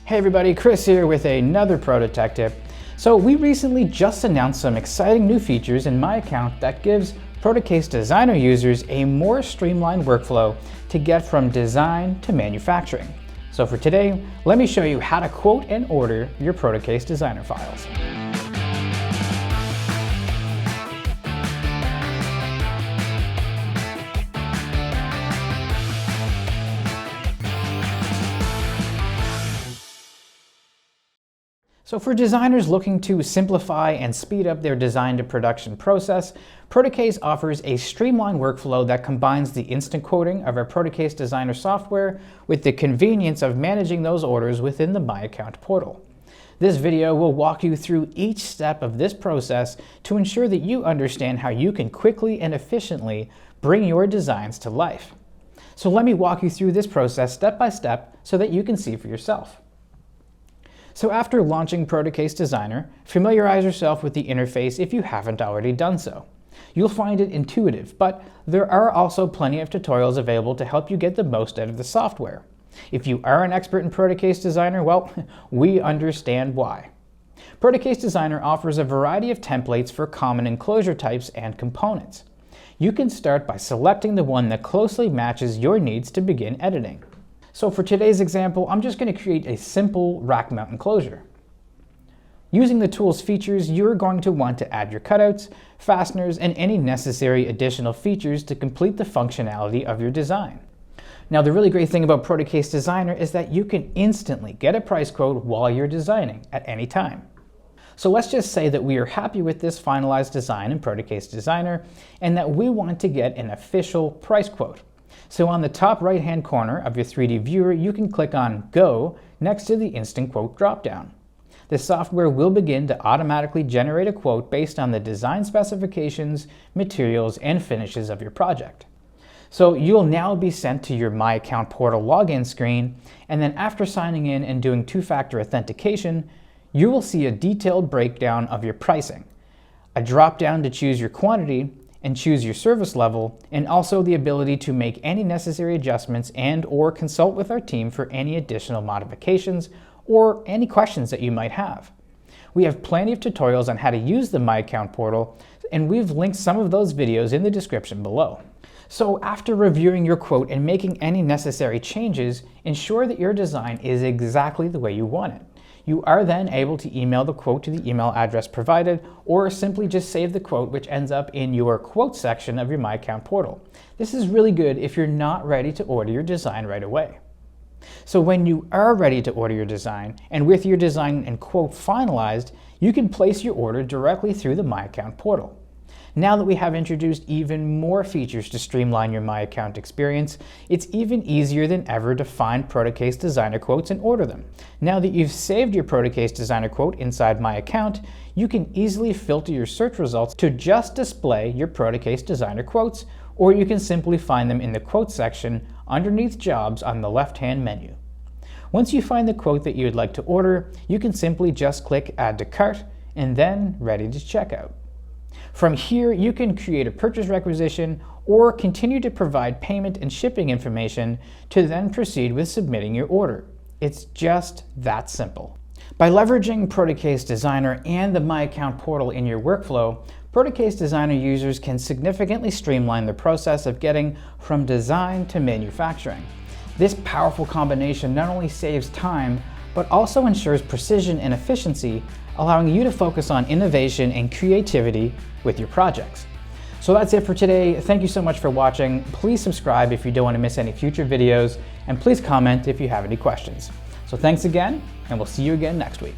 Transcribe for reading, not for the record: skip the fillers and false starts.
Hey everybody, Chris here with another Proto Tech tip. So we recently just announced some exciting new features in my account that gives Protocase Designer users a more streamlined workflow to get from design to manufacturing. So for today, let me show you how to quote and order your Protocase Designer files. So for designers looking to simplify and speed up their design to production process, Protocase offers a streamlined workflow that combines the instant quoting of our Protocase Designer software with the convenience of managing those orders within the My Account portal. This video will walk you through each step of this process to ensure that you understand how you can quickly and efficiently bring your designs to life. So let me walk you through this process step by step so that you can see for yourself. So after launching Protocase Designer, familiarize yourself with the interface if you haven't already done so. You'll find it intuitive, but there are also plenty of tutorials available to help you get the most out of the software. If you are an expert in Protocase Designer, well, we understand why. Protocase Designer offers a variety of templates for common enclosure types and components. You can start by selecting the one that closely matches your needs to begin editing. So for today's example, I'm just going to create a simple rack mount enclosure. Using the tool's features, you're going to want to add your cutouts, fasteners, and any necessary additional features to complete the functionality of your design. Now, the really great thing about Protocase Designer is that you can instantly get a price quote while you're designing at any time. So let's just say that we are happy with this finalized design in Protocase Designer and that we want to get an official price quote. So on the top right-hand corner of your 3D viewer, you can click on Go next to the Instant Quote dropdown. The software will begin to automatically generate a quote based on the design specifications, materials, and finishes of your project. So you'll now be sent to your My Account portal login screen, and then after signing in and doing two-factor authentication, you will see a detailed breakdown of your pricing, a dropdown to choose your quantity, and choose your service level, and also the ability to make any necessary adjustments and/or consult with our team for any additional modifications or any questions that you might have. We have plenty of tutorials on how to use the My Account portal, and we've linked some of those videos in the description below. So after reviewing your quote and making any necessary changes, ensure that your design is exactly the way you want it. You are then able to email the quote to the email address provided, or simply just save the quote, which ends up in your quote section of your My Account portal. This is really good if you're not ready to order your design right away. So when you are ready to order your design, and with your design and quote finalized, you can place your order directly through the My Account portal. Now that we have introduced even more features to streamline your My Account experience, it's even easier than ever to find Protocase Designer quotes and order them. Now that you've saved your Protocase Designer quote inside My Account, you can easily filter your search results to just display your Protocase Designer quotes, or you can simply find them in the quote section underneath Jobs on the left-hand menu. Once you find the quote that you would like to order, you can simply just click Add to Cart and then Ready to Checkout. From here, you can create a purchase requisition or continue to provide payment and shipping information to then proceed with submitting your order. It's just that simple. By leveraging Protocase Designer and the My Account portal in your workflow, Protocase Designer users can significantly streamline the process of getting from design to manufacturing. This powerful combination not only saves time, but also ensures precision and efficiency, allowing you to focus on innovation and creativity with your projects. So that's it for today. Thank you so much for watching. Please subscribe if you don't want to miss any future videos, and please comment if you have any questions. So thanks again, and we'll see you again next week.